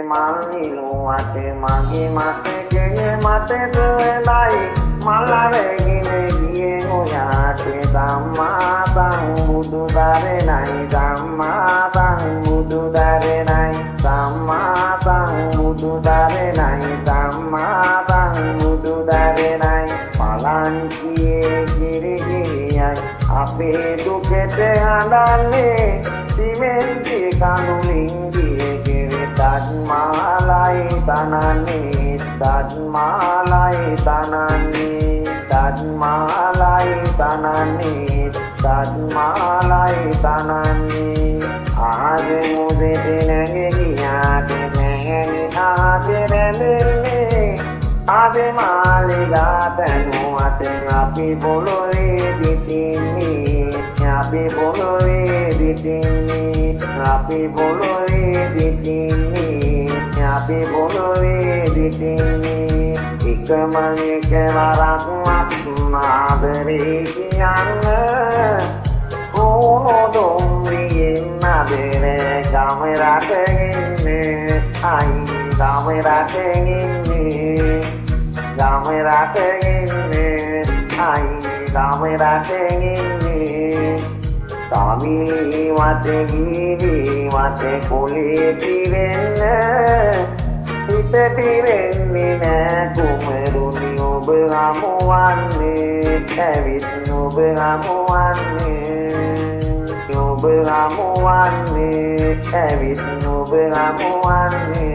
මල්ලිලු වටේ මගේ මතකයේ මතක වෙලයි මල් අරගෙන ගියේ ඔයාට ධම්මා සම්බුදු දරණයි ධම්මා සම්බුදු දරණයි ධම්මා සම්බුදු දරණයි ධම්මා සම්බුදු දරණයි පලංචියේ ගිරිගිරියයි අපේ දුකට හඬන්නේ සිමෙන්ති කඳුලින් ගියේ තත්මාලයි තනන්නේ තත්මාලයි තනන්නේ තත්මාලයි තනන්නේ තත්මාලයි තනන්නේ ආගේ මුදෙට නැගියාට නැගි ආගේ රැඳෙන්නේ ආගේ මාලිගා තනුවට අපි පොළොවේ දිටින්නේ අපි පොළොවේ දිටින්නේ අපි පොළොවේ දිටින්නේ අපි පොළොවේ දිටින්නේ එකම එකවරක් ආදරේ කියන්න ඕනොදුම්රියෙන් අදරේ ගමරට ඉන්නේ අයි ගමරට ඉන්නේ ගමරට ඉන්නේ අයි ගමරට ඉන්නේ Tami wate giri wate kuli tiren ite tiren nina kumeruni oberamuanne evit oberamuanne oberamuanne evit oberamuanne